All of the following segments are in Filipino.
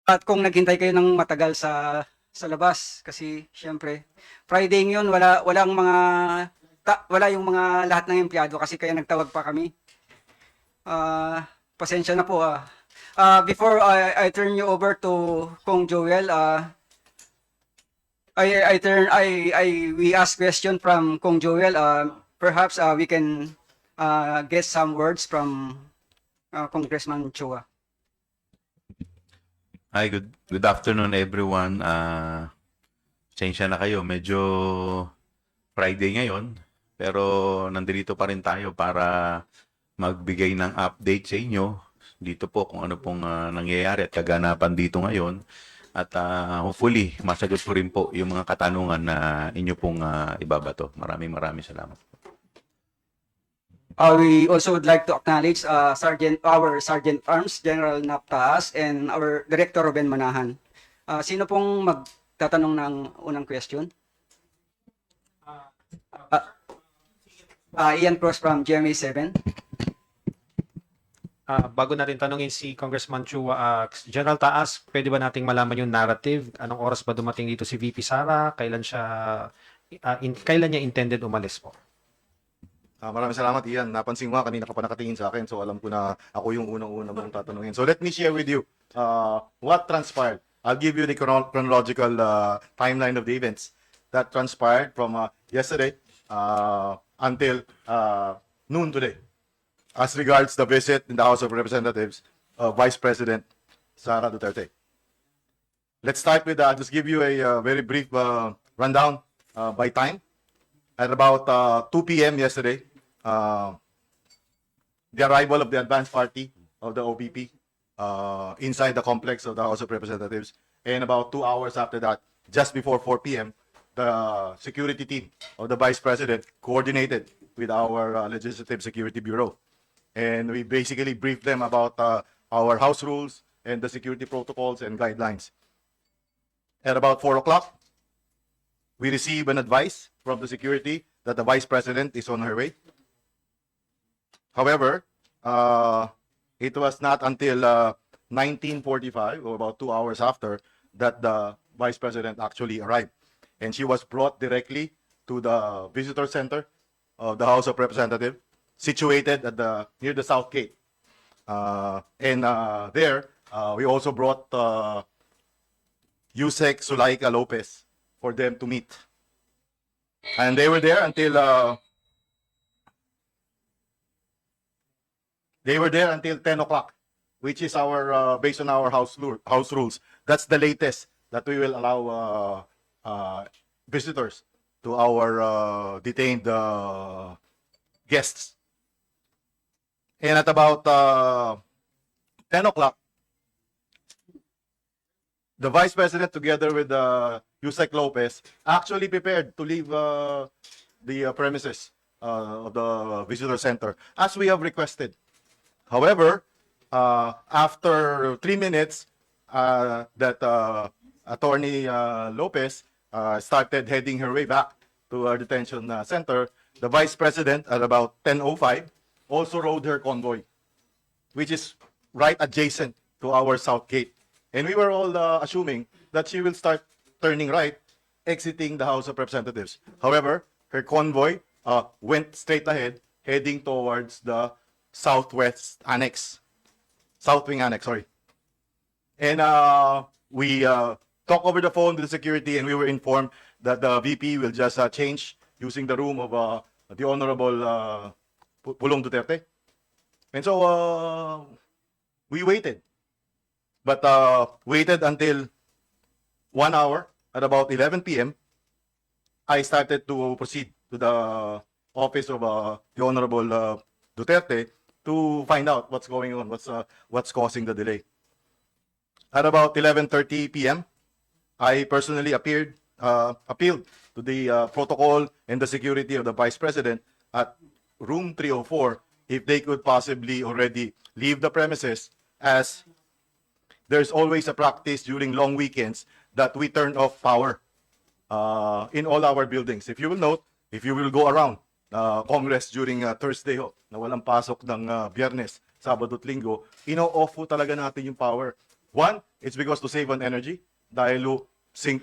At kung naghintay kayo ng matagal sa labas kasi siyempre Friday ngayon wala yung mga lahat ng empleyado kasi kaya nagtawag pa kami. Pasensya na po. Before I turn you over to Kong Joel, we ask question from Kong Joel. Perhaps we can get some words from Congressman Chua. Hi, good afternoon everyone. Pasensya na kayo, medyo Friday ngayon, pero nandito pa rin tayo para magbigay ng update sa inyo dito po kung ano pong nangyayari at kaganapan dito ngayon. At hopefully, masagot ko rin po yung mga katanungan na inyo pong ibabato. Maraming salamat. We also would like to acknowledge our Sergeant Arms, General Naptaas, and our Director Ruben Manahan. Sino pong magtatanong ng unang question? Ian Cross from GMA 7. Bago natin tanungin si Congressman Chua, General Taas, pwede ba nating malaman yung narrative? Anong oras ba dumating dito si VP Sara? Kailan niya intended umalis po? Maraming salamat, Ian. Napansin ko nga, kanina ka pa nakatingin sa akin, so alam ko na ako yung unang-una mong tatanungin. So let me share with you what transpired. I'll give you the chronological timeline of the events that transpired from yesterday until noon today. As regards the visit in the House of Representatives of Vice President Sara Duterte. Let's start with just give you a very brief rundown by time. At about 2 p.m. yesterday, the arrival of the advance party of the OPP inside the complex of the House of Representatives. And about 2 hours after that, just before 4 p.m., the security team of the Vice President coordinated with our Legislative Security Bureau. And we basically briefed them about our House rules and the security protocols and guidelines. At about 4 o'clock, we received an advice from the security that the Vice President is on her way. However, it was not until 19:45, or about 2 hours after, that the Vice President actually arrived. And she was brought directly to the visitor center of the House of Representatives, situated at near the South Gate. There, we also brought Yusek Sulaika Lopez for them to meet. And they were there until 10 o'clock, which is our based on our house rules. That's the latest that we will allow visitors to our detained guests. And at about 10 o'clock, the Vice President, together with Yusek Lopez, actually prepared to leave the premises of the visitor center, as we have requested. However, after 3 minutes, that Attorney Lopez started heading her way back to our detention center, the Vice President, at about 10:05, also rode her convoy, which is right adjacent to our South Gate. And we were all assuming that she will start turning right, exiting the House of Representatives. However, her convoy went straight ahead, heading towards the Southwest Annex. South Wing Annex, sorry. And we talked over the phone with the security, and we were informed that the VP will just change using the room of the Honorable Pulong Duterte. And so we waited. But waited until 1 hour. At about 11 p.m., I started to proceed to the office of the Honorable Duterte to find out what's going on, what's causing the delay. At about 11:30 p.m., I personally appealed to the protocol and the security of the Vice President at room 304 if they could possibly already leave the premises, as there's always a practice during long weekends that we turn off power in all our buildings. If you will note, if you will go around Congress during Thursday na walang pasok ng Biyernes, Sabado at Linggo, ino-off po talaga natin yung power. One, it's because to save on energy dahil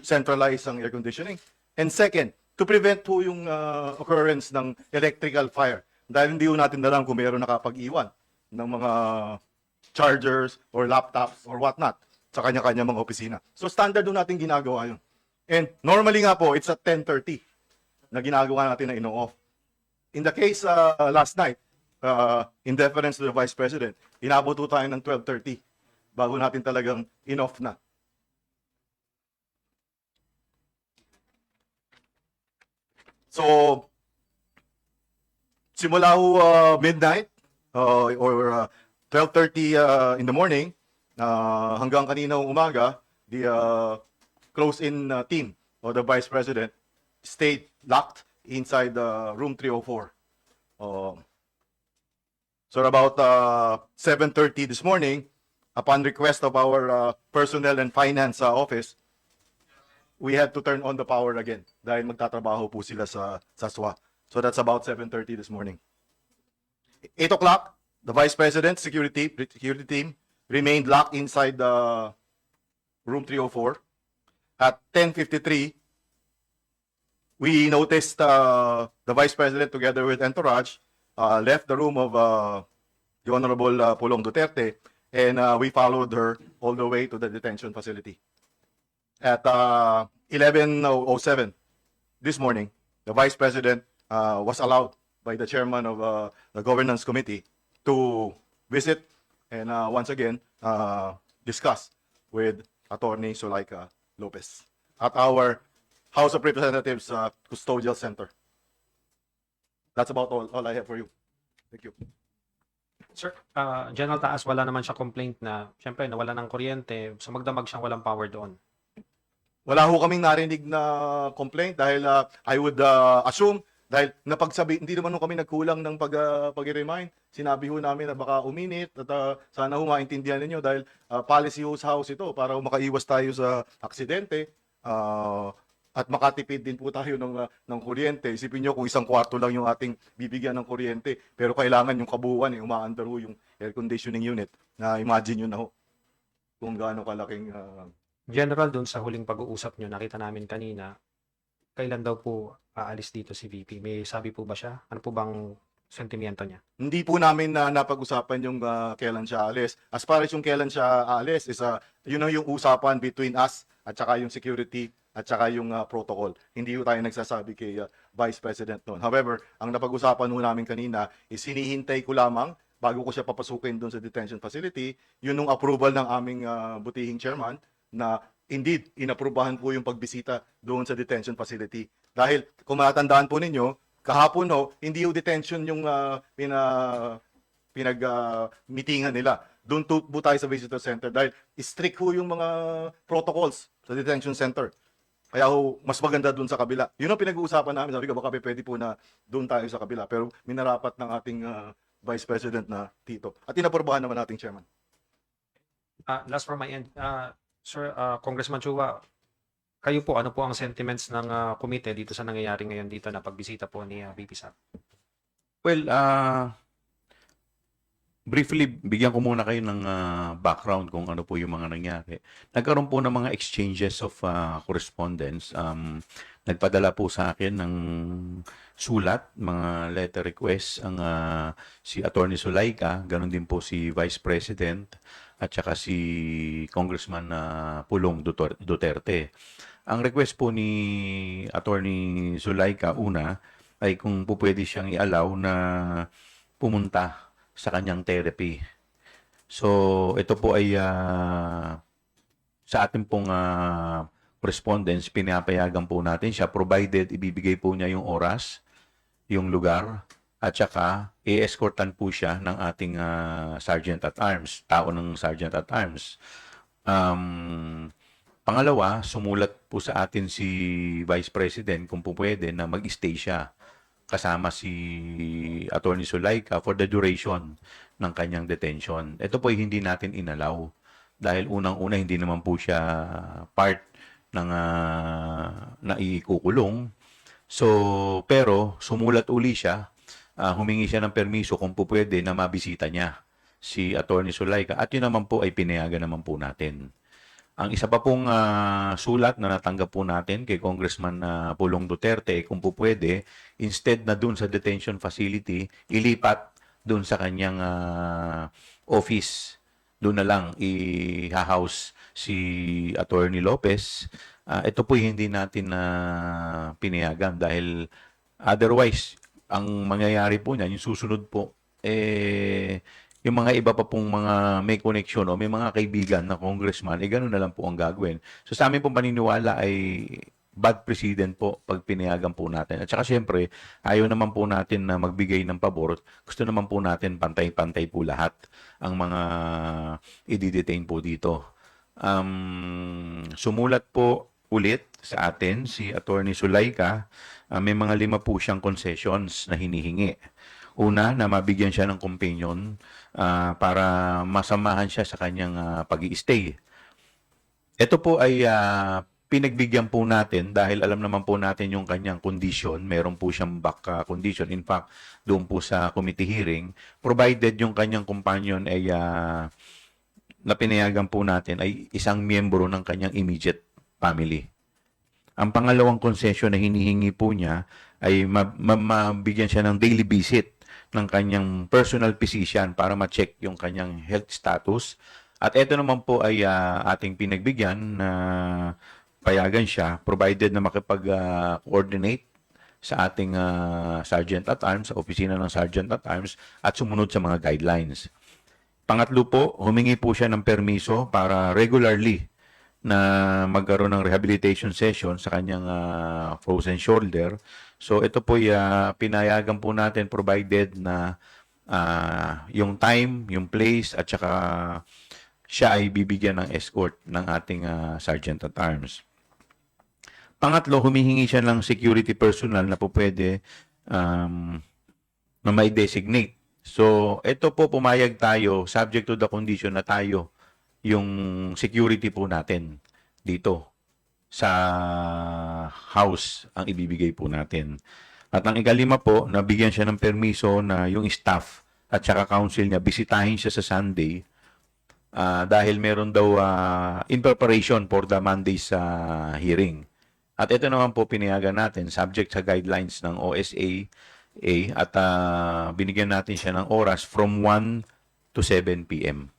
centralize ang air conditioning. And second, to prevent po yung occurrence ng electrical fire. Dahil hindi po natin alam kung mayroon nakapag-iwan ng mga chargers or laptops or whatnot sa kanya-kanya mga opisina. So standard doon natin ginagawa yun. And normally nga po, it's at 10:30 na ginagawa natin na ino-off. In the case last night, in deference to the Vice President, inabot po tayo ng 12:30 bago natin talagang in-off na. So, simula ho midnight or 12:30 in the morning hanggang kanina umaga, the close-in team of the Vice President stayed locked inside room 304. So about 7:30 this morning, upon request of our personnel and finance office, we had to turn on the power again dahil magtatrabaho po sila sa SWA. So that's about 7:30 this morning. 8 o'clock, the Vice President security team remained locked inside the room 304. At 10:53, we noticed the Vice President together with entourage left the room of the Honorable Pulong Duterte, and we followed her all the way to the detention facility. At 11:07 this morning, the Vice President was allowed by the chairman of the Governance Committee to visit and once again discuss with Attorney Zulaika Lopez at our House of Representatives Custodial Center. That's about all I have for you. Thank you. Sir, General Taas, wala naman siya complaint na, syempre, nawala ng kuryente, so magdamag siyang walang power doon. Wala ho kaming narinig na complaint dahil I would assume dahil hindi naman ho kami nagkulang ng pag-remind. Sinabi ho namin na baka uminit at sana ho maintindihan ninyo dahil policy ho sa house ito para makaiwas tayo sa aksidente at makatipid din po tayo ng kuryente. Isipin nyo kung isang kwarto lang yung ating bibigyan ng kuryente pero kailangan yung kabuuan, umaandar ho yung air conditioning unit na imagine nyo na ho kung gaano kalaking General, doon sa huling pag-uusap nyo, nakita namin kanina, kailan daw po aalis dito si VP? May sabi po ba siya? Ano po bang sentimiento niya? Hindi po namin na napag-usapan yung kailan siya aalis. As far as yung kailan siya aalis is yun ang yung usapan between us at saka yung security at saka yung protocol. Hindi po tayo nagsasabi kay Vice President noon. However, ang napag-usapan po namin kanina is hinihintay ko lamang bago ko siya papasukin doon sa detention facility, yun yung approval ng aming butihing chairman na indeed inaprubahan po yung pagbisita doon sa detention facility. Dahil kung matandaan po ninyo, kahapon ho, hindi yung detention yung pinag-meetingan nila. Doon po tayo sa visitor center dahil strict ho yung mga protocols sa detention center. Kaya ho, mas maganda doon sa kabila. Yun ang pinag-uusapan namin. Sabi ko, baka pwede po na doon tayo sa kabila. Pero minarapat ng ating Vice President na Tito. At inaprubahan naman nating chairman. Last from my end, Sir, Congressman Chua, kayo po, ano po ang sentiments ng komite dito sa nangyayari ngayon dito na pagbisita po ni VP Sara? Well, briefly, bigyan ko muna kayo ng background kung ano po yung mga nangyari. Nagkaroon po ng mga exchanges of correspondence. Nagpadala po sa akin ng sulat, mga letter requests, ang si Attorney Zulaika, ganun din po si Vice President, at saka si Congressman Pulong Duterte. Ang request po ni Attorney Zulaika, una, ay kung po pwede siyang i-allow na pumunta sa kanyang therapy. So, ito po ay sa ating pong correspondence, pinapayagan po natin siya, provided ibibigay po niya yung oras, yung lugar, at saka i-escortan po siya ng ating Sergeant at Arms, tao ng Sergeant at Arms. Pangalawa, sumulat po sa atin si Vice President kung po pwede na mag-stay siya kasama si Attorney Zulaika for the duration ng kanyang detention. Ito po ay hindi natin inalaw dahil unang-una hindi naman po siya part ng naikukulong. So, pero sumulat uli siya, humingi siya ng permiso kung po pwede na mabisita niya si Attorney Sulaika at yun naman po ay pinayagan naman po natin. Ang isa pa pong sulat na natanggap po natin kay Congressman Pulong Duterte, kung po pwede, instead na dun sa detention facility, ilipat dun sa kanyang office. Doon na lang i-house si Attorney Lopez. Ito po hindi natin na pinayagan dahil otherwise, ang mangyayari po niyan, yung susunod po, yung mga iba pa pong mga may connection o may mga kaibigan na congressman, gano'n na lang po ang gagawin. So sa amin pong paniniwala ay bad precedent po pag pinayagan po natin. At saka syempre, ayaw naman po natin na magbigay ng pabor. Gusto naman po natin pantay-pantay po lahat ang mga i-detain po dito. Sumulat po ulit sa atin si Attorney Sulaika. May mga 5 po siyang concessions na hinihingi. Una, na mabigyan siya ng companion para masamahan siya sa kanyang pag-i-stay. Ito po ay pinagbigyan po natin dahil alam naman po natin yung kanyang condition. Meron po siyang back condition. In fact, doon po sa committee hearing, provided yung kanyang companion ay na pinayagan po natin ay isang miyembro ng kanyang immediate family. Ang pangalawang concession na hinihingi po niya ay mabigyan siya ng daily visit ng kanyang personal physician para ma-check yung kanyang health status. At ito naman po ay ating pinagbigyan na payagan siya provided na makipag-coordinate sa ating Sergeant at Arms, sa opisina ng Sergeant at Arms at sumunod sa mga guidelines. Pangatlo po, humingi po siya ng permiso para regularly na magkaroon ng rehabilitation session sa kanyang frozen shoulder. So ito po pinayagan po natin provided na yung time, yung place at saka siya ay bibigyan ng escort ng ating Sergeant at Arms. Pangatlo, humihingi siya ng security personnel na po pwede na may designate. So, ito po pumayag tayo subject to the condition na tayo yung security po natin dito sa house ang ibibigay po natin. At ang ikalima po, nabigyan siya ng permiso na yung staff at saka council niya bisitahin siya sa Sunday dahil meron daw in preparation for the Monday's hearing. At ito naman po pinayagan natin subject sa guidelines ng OSA at binigyan natin siya ng oras from 1 to 7 p.m.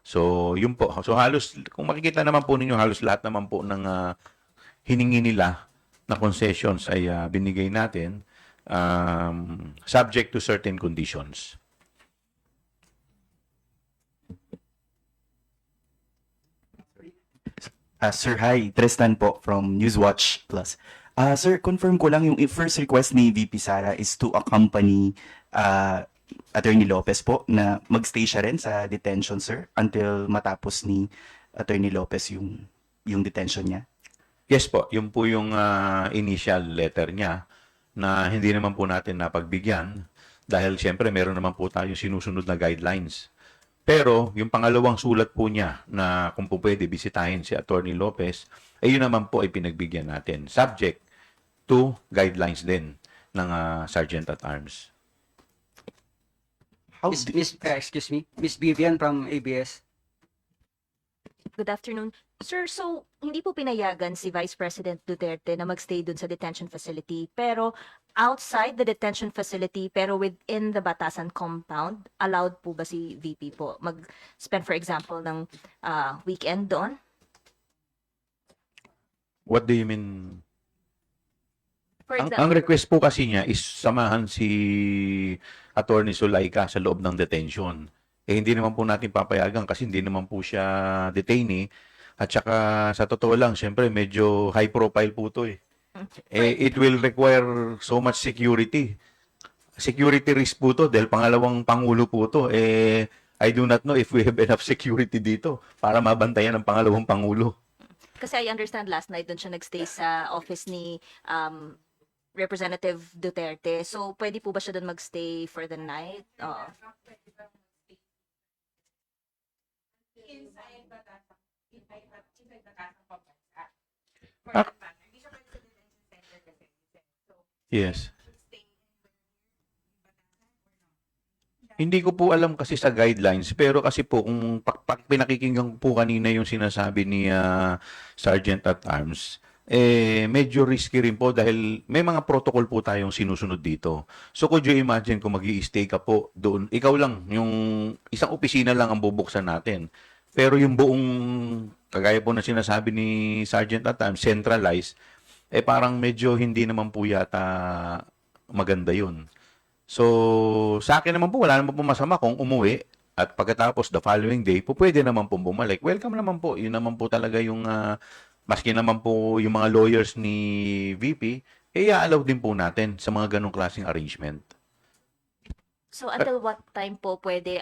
So, yun po. So, halos, kung makikita naman po ninyo, halos lahat naman po ng hiningi nila na concessions ay binigay natin subject to certain conditions. Sir, hi. Tristan po from Newswatch Plus. Sir, confirm ko lang yung first request ni VP Sara is to accompany Attorney Lopez po na magstay siya rin sa detention, sir, until matapos ni Attorney Lopez yung detention niya. Yes po, yun po yung initial letter niya na hindi naman po natin napagbigyan dahil siyempre meron naman po tayong sinusunod na guidelines. Pero yung pangalawang sulat po niya na kung po pwede bisitahin si Attorney Lopez, ay yun naman po ay pinagbigyan natin. Subject to guidelines din ng Sergeant at Arms. Excuse me, Miss Vivian from ABS. Good afternoon. Sir, so hindi po pinayagan si Vice President Duterte na magstay dun sa detention facility, pero outside the detention facility, pero within the Batasan compound, allowed po ba si VP po mag-spend, for example, ng weekend doon? What do you mean? For Ang example, request po kasi niya is samahan si Attorney Sulaika sa loob ng detention. Hindi naman po natin papayagan kasi hindi naman po siya detainee. At saka sa totoo lang, syempre medyo high profile po to eh. It will require so much security. Security risk po to dahil pangalawang pangulo po to. I do not know if we have enough security dito para mabantayan ang pangalawang pangulo. kasi I understand last night doon siya nagstay sa office ni Representative Duterte. So, pwede po ba siya doon magstay for the night? Oo. Yes. Hindi ko po alam kasi sa guidelines, pero kasi po kung pinakikinggan ko po kanina yung sinasabi ni Sergeant at Arms, medyo risky rin po dahil may mga protocol po tayong sinusunod dito. So could you imagine kung mag-i-stay ka po doon, ikaw lang, yung isang opisina lang ang bubuksan natin. Pero yung buong, kagaya po na sinasabi ni Sergeant at Arms, centralized, parang medyo hindi naman po yata maganda yun. So, sa akin naman po, wala naman po masama kung umuwi at pagkatapos the following day, po pwede naman po bumalik. Welcome naman po. Yun naman po talaga yung, maski naman po yung mga lawyers ni VP, i-allow din po natin sa mga ganong klaseng arrangement. So until what time po pwede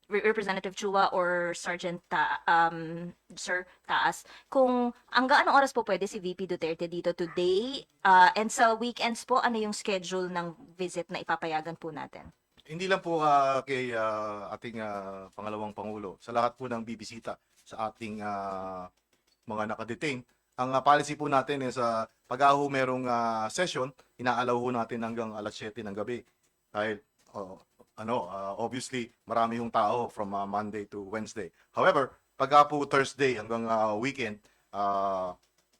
Representative Chua or Sergeant Sir Taas, kung hanggang anong oras po pwede si VP Duterte dito today, and sa weekends po ano yung schedule ng visit na ipapayagan po natin? Hindi lang po kay ating pangalawang Pangulo, sa lahat po ng bibisita sa ating mga nakadetain. Ang policy po natin is pag merong session, inaalaw ho natin hanggang alas 7 ng gabi. Dahil obviously marami yung tao from Monday to Wednesday. However, pag po Thursday hanggang weekend,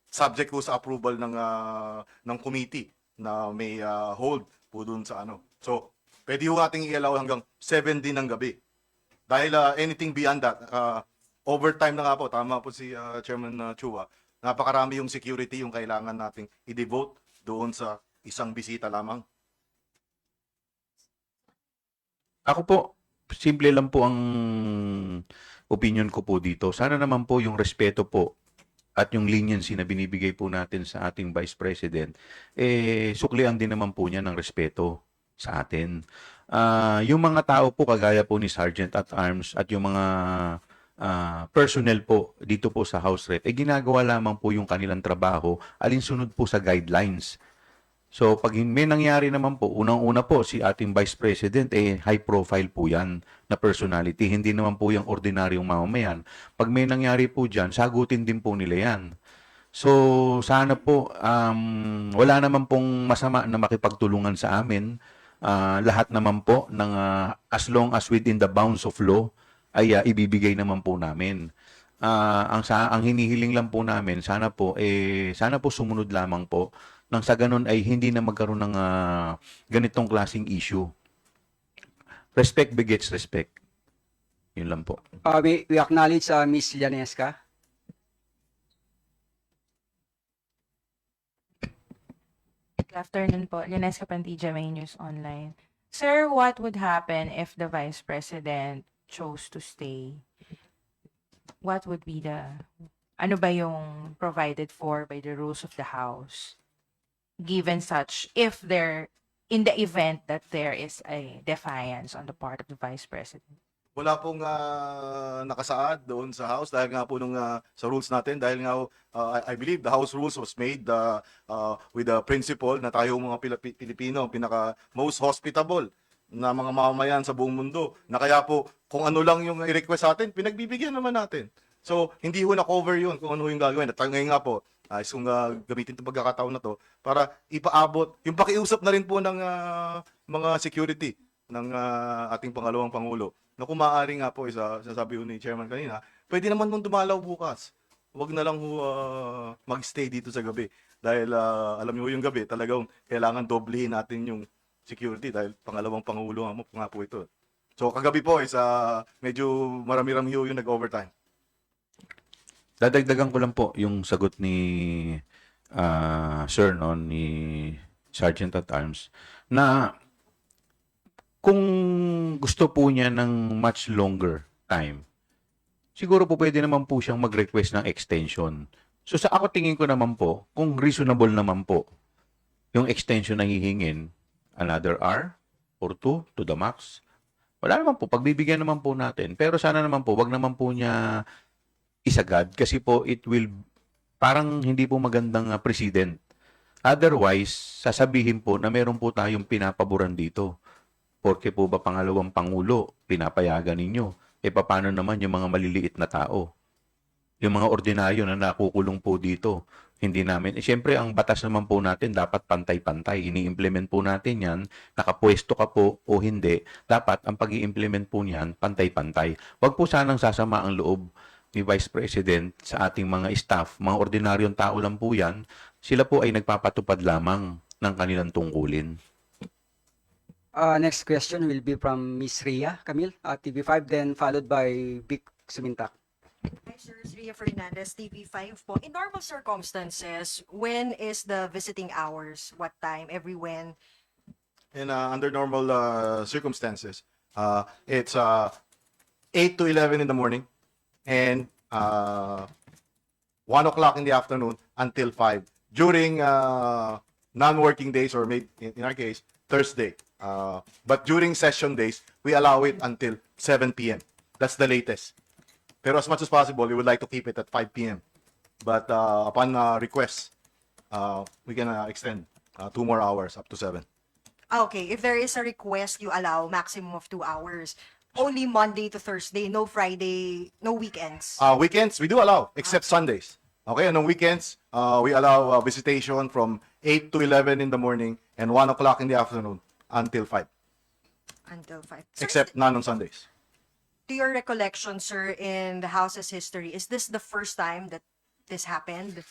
subject po sa approval ng committee na may hold po dun sa So, pwede ho ating i-allow hanggang 7 din ng gabi. Dahil anything beyond that, overtime na nga po, tama po si Chairman Chua, napakarami yung security yung kailangan nating i-devote doon sa isang bisita lamang. Ako po, simple lang po ang opinion ko po dito. Sana naman po yung respeto po at yung leniency na binibigay po natin sa ating Vice President, suklian din naman po niya ng respeto sa atin. Yung mga tao po, kagaya po ni Sergeant at Arms at yung mga personnel po dito po sa House Rep, ginagawa lamang po yung kanilang trabaho alinsunod po sa guidelines. So, pag may nangyari naman po, unang-una po, si ating Vice President, high profile po yan na personality. Hindi naman po yung ordinaryong mamamayan. Pag may nangyari po dyan, sagutin din po nila yan. So, sana po, wala naman pong masama na makipagtulungan sa amin. Lahat naman po, ng, as long as within the bounds of law, ay ibibigay naman po namin. Ang hinihiling lang po namin, sana po sumunod lamang po nang sa ganun ay hindi na magkaroon ng ganitong klaseng issue. Respect begets respect. Yun lang po. We acknowledge Ms. Llanesca. Good afternoon po. Linesca Pantilla, May News Online. Sir, what would happen if the Vice President chose to stay? What would be ano ba yung provided for by the rules of the House? Given such, in the event that there is a defiance on the part of the Vice President? Wala pong nakasaad doon sa House dahil nga po sa rules natin, dahil nga I believe the House rules was made with the principle na tayo mga Pilipino pinaka most hospitable na mga mamamayan sa buong mundo, na kaya po kung ano lang yung i-request sa atin, pinagbibigyan naman natin. So, hindi ho na-cover yun kung ano yung gagawin. At ngayon nga po, kung gamitin itong pagkakataon na to para ipaabot, yung pakiusap na rin po ng mga security ng ating pangalawang Pangulo, na kung maaari nga po, sasabi ni Chairman kanina, pwede naman kung dumalaw bukas. Huwag na lang mag-stay dito sa gabi. Dahil alam niyo yung gabi, talagang kailangan doblehin natin yung security dahil pangalawang Pangulo nga po ito. So kagabi po medyo marami-rami yung nag-overtime. Dadagdagan ko lang po yung sagot ni Sir ni Sergeant at Arms na kung gusto po niya ng much longer time, siguro po pwede naman po siyang mag-request ng extension. So sa ako tingin ko naman po, kung reasonable naman po yung extension na hihingin, another hour or 2 to the max, wala naman po, pagbibigyan naman po natin. Pero sana naman po, wag naman po niya isagad kasi po it will parang hindi po magandang precedent. Otherwise, sasabihin po na meron po tayong pinapaboran dito. Porke po ba pangalawang Pangulo, pinapayagan ninyo? Paano naman yung mga maliliit na tao? Yung mga ordinaryo na nakukulong po dito, Hindi namin. Siyempre, ang batas naman po natin dapat pantay-pantay. Ini-implement po natin yan. Nakapwesto ka po o hindi. Dapat ang pag implement po niyan, pantay-pantay. Huwag po sanang sasama ang loob ni Vice President sa ating mga staff. Mga ordinaryong tao lang po yan. Sila po ay nagpapatupad lamang ng kanilang tungkulin. Next question will be from Miss Ria Camille, TV5, then followed by Vic Sumintak. Hi, sir. Ria Fernandez, TV5 po. In normal circumstances, when is the visiting hours? What time? Every when? And under normal circumstances, it's 8 to 11 in the morning and 1 o'clock in the afternoon until 5. During non-working days, or maybe in our case, Thursday. But during session days, we allow it until 7 p.m. That's the latest. Pero as much as possible, we would like to keep it at 5 p.m. But upon request, we can extend 2 more hours up to 7. Okay, if there is a request, you allow maximum of 2 hours. Only Monday to Thursday, no Friday, no weekends. Weekends, we do allow, except Sundays. Okay, and on weekends, we allow visitation from 8 to 11 in the morning and 1 o'clock in the afternoon until 5, Until 5. Sir, except none on Sundays. to your recollection, sir, in the house's history, is this the first time that this happened?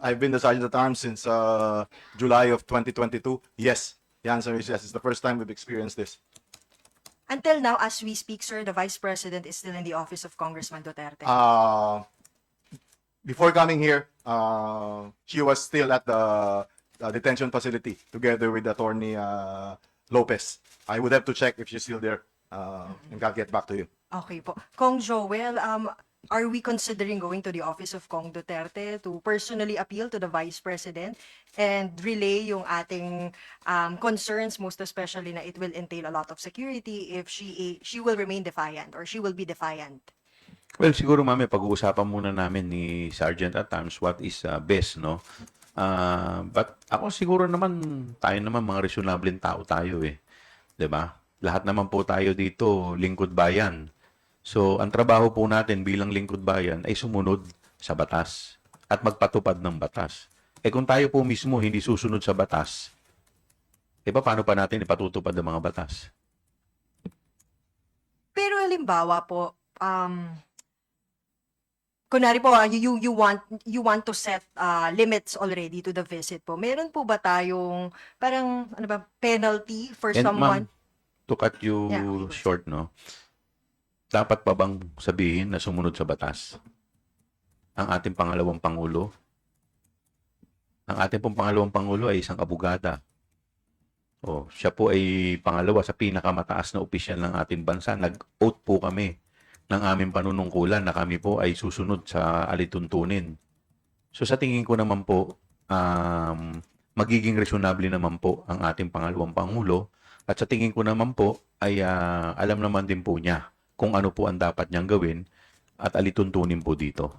I've been the Sergeant at Arms since July of 2022. Yes, the answer is yes. It's the first time we've experienced this. Until now, as we speak, sir, the Vice President is still in the office of Congressman Duterte. Before coming here, she was still at the detention facility together with Attorney Lopez. I would have to check if she's still there, and I'll get back to you. Okay po. Kong Joel, are we considering going to the office of Kong Duterte to personally appeal to the Vice President and relay yung ating concerns, most especially na it will entail a lot of security if she will remain defiant or she will be defiant? Well, siguro mami, pag-uusapan muna namin ni Sergeant at Arms what is best, no? But ako siguro naman, tayo naman mga reasonabling tao tayo eh. 'Di ba? Lahat naman po tayo dito, lingkod bayan. So, ang trabaho po natin bilang lingkod bayan ay sumunod sa batas at magpatupad ng batas. Eh kung tayo po mismo hindi susunod sa batas, eh paano pa natin ipatutupad ang mga batas? Pero halimbawa po, kunwari po, you want to set limits already to the visit po. Meron po ba tayong parang ano ba penalty for And someone? ma'am, to cut you Yeah, okay. short, no? Dapat pa bang sabihin na sumunod sa batas? Ang ating pangalawang pangulo? Ang ating pong pangalawang pangulo ay isang abogada. O, siya po ay pangalawa sa pinakamataas na opisyal ng ating bansa. Nag-oath po kami ng aming panunungkulan na kami po ay susunod sa alituntunin. So sa tingin ko naman po, magiging reasonable naman po ang ating pangalawang pangulo. At sa tingin ko naman po ay alam naman din po niya kung ano po ang dapat niyang gawin at alituntunin po dito.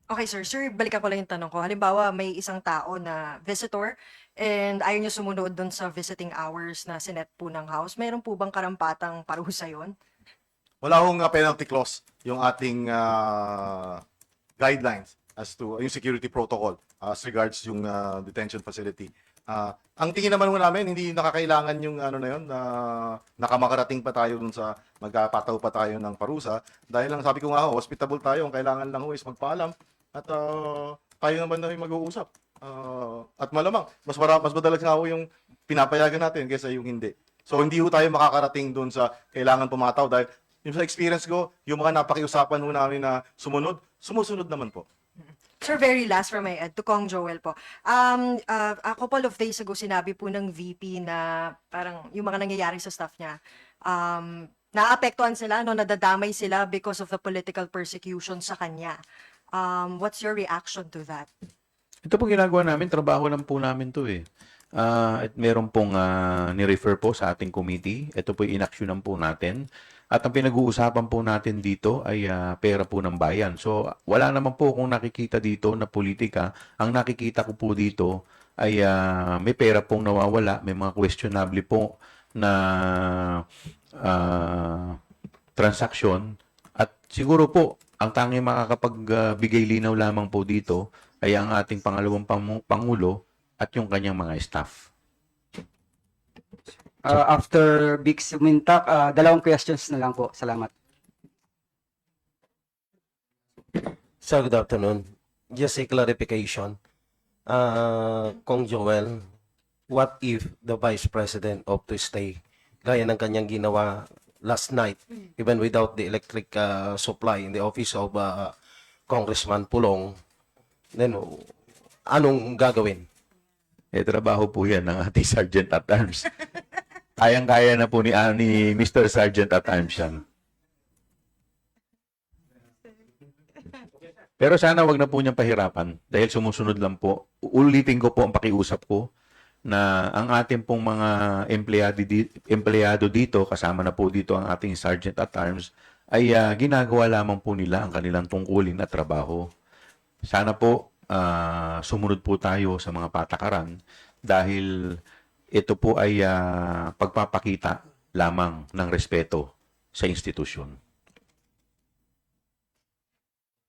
Okay, sir. Sir, balikan ko lang yung tanong ko. Halimbawa, may isang tao na visitor and ayaw niyo sumunod dun sa visiting hours na sinet po ng house. Meron po bang karampatang parusa yon? Wala akong penalty clause yung ating guidelines as to yung security protocol as regards yung detention facility. Ang tingin naman namin, hindi nakakailangan yung ano na yun, nakamakarating pa tayo dun sa magpapataw pa tayo ng parusa. Dahil lang sabi ko nga, hospitable tayo, ang kailangan lang is magpaalam at tayo naman na yung mag-uusap. At malamang, mas madalas nga yung pinapayagan natin kaysa yung hindi. So hindi tayo makakarating dun sa kailangan pumataw dahil yung sa experience ko, yung mga napakiusapan namin na sumusunod naman po. Sir, very last from my end, to Kong Joel po. A couple of days ago, sinabi po ng VP na parang yung mga nangyayari sa staff niya, naapektuhan sila, no, nadadamay sila because of the political persecution sa kanya. What's your reaction to that? Ito po ginagawa namin, trabaho lang po namin to eh. At meron pong ni-refer po sa ating committee. Ito po inaksyonan po natin. At ang pinag-uusapan po natin dito ay pera po ng bayan. So wala naman po kung nakikita dito na politika. Ang nakikita ko po dito ay may pera pong nawawala, may mga questionable po na transaksyon. At siguro po ang tanging makakapagbigay linaw lamang po dito ay ang ating pangalawang pangulo at yung kanyang mga staff. After Big Sumintak, dalawang questions na lang po. Salamat. Sir, good afternoon. Just a clarification. Kong Joel, what if the Vice President opt to stay? Gaya ng kanyang ginawa last night, even without the electric supply in the office of Congressman Pulong, then anong gagawin? Trabaho po yan ng ating Sergeant at Arms. Kayang-kaya na po ni Mr. Sergeant at Arms yan. Pero sana wag na po niyang pahirapan dahil sumusunod lang po. Ulitin ko po ang pakiusap ko na ang ating pong mga empleyado dito, kasama na po dito ang ating Sergeant at Arms, ay ginagawa lamang po nila ang kanilang tungkulin at trabaho. Sana po sumunod po tayo sa mga patakaran dahil ito po ay pagpapakita lamang ng respeto sa institusyon.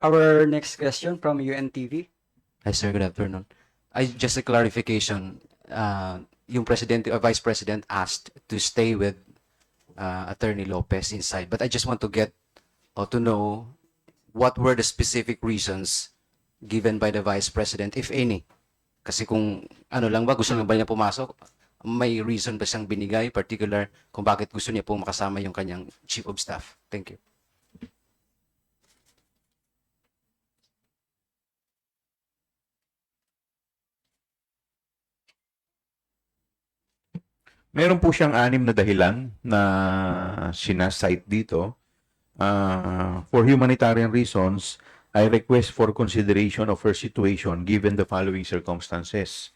Our next question from UNTV. Hi, sir. Good afternoon. Just a clarification. Yung President or Vice President asked to stay with Attorney Lopez inside, but I just want to get or to know what were the specific reasons given by the Vice President, if any. Kasi kung ano lang ba, gusto lang ba niya pumasok, may reason ba siyang binigay, particular kung bakit gusto niya pong makasama yung kanyang Chief of Staff? Thank you. Meron po siyang 6 na dahilan na sinasite dito. For humanitarian reasons, I request for consideration of her situation given the following circumstances.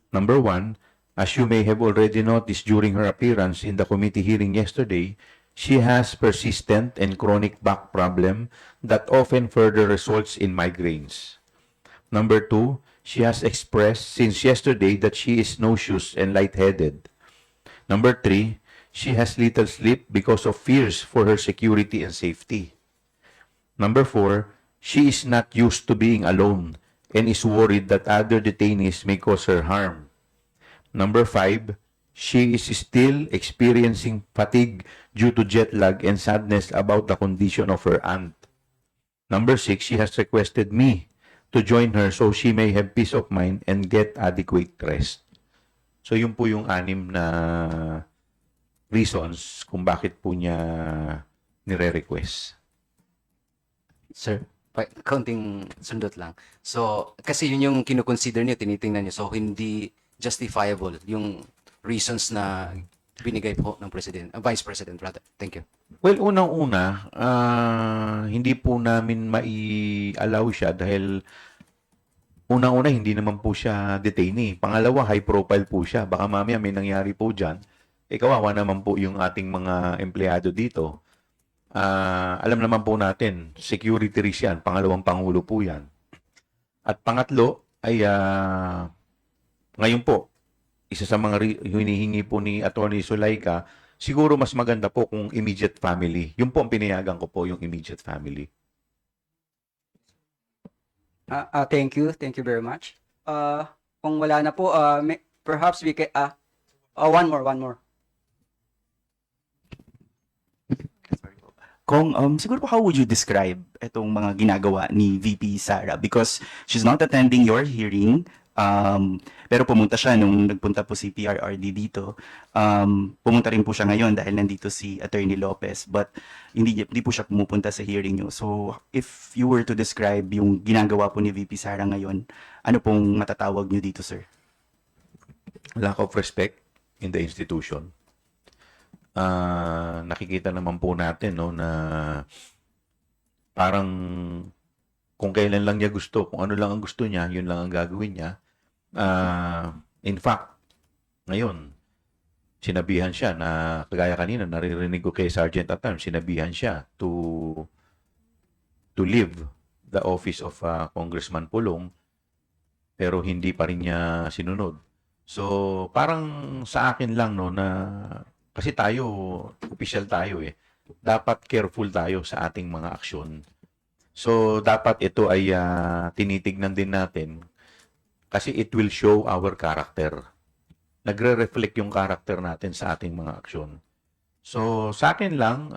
Number 1, as you may have already noticed during her appearance in the committee hearing yesterday, she has persistent and chronic back problem that often further results in migraines. Number 2, she has expressed since yesterday that she is nauseous and lightheaded. Number 3, she has little sleep because of fears for her security and safety. Number 4, she is not used to being alone and is worried that other detainees may cause her harm. Number 5, she is still experiencing fatigue due to jet lag and sadness about the condition of her aunt. Number 6, she has requested me to join her so she may have peace of mind and get adequate rest. So yun po yung 6 na reasons kung bakit po niya nire-request. Sir, kaunting sundot lang. So, kasi yun yung kinukonsider niyo, tinitingnan niyo. So, hindi justifiable yung reasons na binigay po ng Vice President rather. Thank you. Well, unang-una, hindi po namin mai-allow siya dahil unang-una, hindi naman po siya detainee. Pangalawa, high profile po siya. Baka mamaya may nangyari po dyan. Kawawa naman po yung ating mga empleyado dito. Alam naman po natin, security risk yan. Pangalawang pangulo po yan. At pangatlo, ay ngayon po, isa sa mga hinihingi po ni Attorney Zulaika, siguro mas maganda po kung immediate family. Yun po ang pinayagan ko po, yung immediate family. Thank you. Thank you very much. Kung wala na po, perhaps we can, one more. Kung, siguro po, how would you describe itong mga ginagawa ni VP Sara? Because she's not attending your hearing, pero pumunta siya nung nagpunta po si PRRD dito. Pumunta rin po siya ngayon dahil nandito si Attorney Lopez, but hindi po siya pumupunta sa hearing nyo. So, if you were to describe yung ginagawa po ni VP Sara ngayon, ano pong matatawag nyo dito, sir? Lack of respect in the institution. Nakikita naman po natin no, na parang kung kailan lang niya gusto, kung ano lang ang gusto niya, yun lang ang gagawin niya. In fact, ngayon, sinabihan siya na, kagaya kanina, naririnig ko kay Sergeant at Arms, sinabihan siya to leave the office of Congressman Pulong, pero hindi pa rin niya sinunod. So, parang sa akin lang, no, na, kasi tayo, official tayo dapat careful tayo sa ating mga aksyon. So, dapat ito ay tinitignan din natin kasi it will show our character. Nagre-reflect yung character natin sa ating mga aksyon. So, sa akin lang,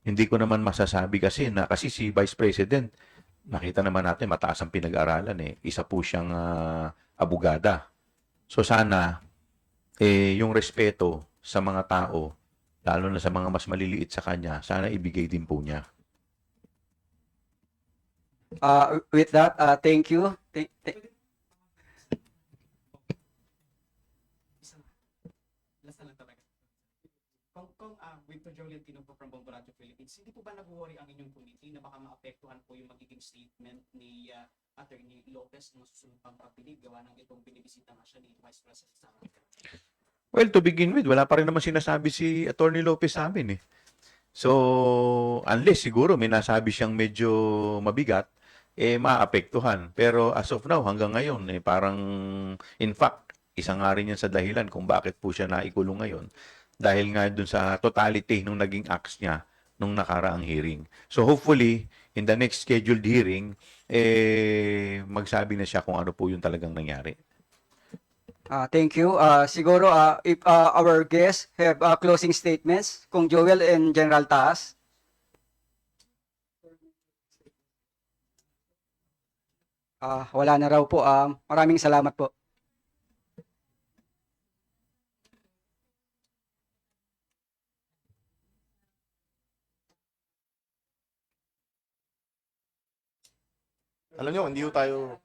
hindi ko naman masasabi kasi si Vice President, nakita naman natin mataas ang pinag-aralan eh. Isa po siyang abogada. So, sana yung respeto sa mga tao, lalo na sa mga mas maliliit sa kanya, sana ibigay din po niya. With that, thank you. Kung Victor Jolentino po from Bomboracho, Philippines, hindi po ba nag-worry ang inyong committee na baka maapektuhan po yung magiging statement ni Attorney Lopez ng susunod pang pagdinig gawa ng itong binibisita nga siya ni Vice President Sara? Well, to begin with, wala pa rin naman sinasabi si Attorney Lopez sa amin eh. So, unless siguro may nasabi siyang medyo mabigat, maapektuhan. Pero as of now, hanggang ngayon, parang, in fact, isa nga rin yan sa dahilan kung bakit po siya naikulong ngayon. Dahil nga dun sa totality nung naging acts niya nung nakaraang hearing. So hopefully, in the next scheduled hearing, magsabi na siya kung ano po yung talagang nangyari. Thank you. Siguro, if our guests have closing statements, Kung Joel and General Taas. Wala na raw po. Maraming salamat po. Alam nyo, hindi ho tayo...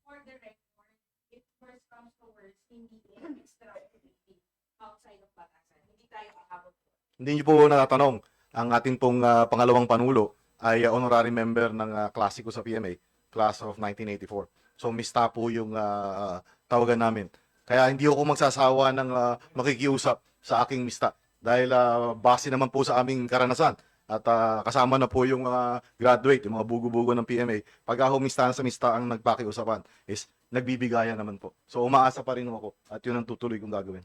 For the record, if worst comes to worst, hindi extrapolating outside of batasan. Hindi tayo aabot. Hindi nyo po natatanong. Ang ating pong pangalawang panulo ay honorary member ng klase ko sa PMA, class of 1984. So, mista po yung tawagan namin. Kaya hindi ako magsasawa ng makikiusap sa aking mista. Dahil base naman po sa aming karanasan. At kasama na po yung mga graduate, yung mga bugo-bugo ng PMA. Pag ako mistahan sa mista ang nagpakiusapan is nagbibigayan naman po. So umaasa pa rin ako at yun ang tutuloy kong gagawin.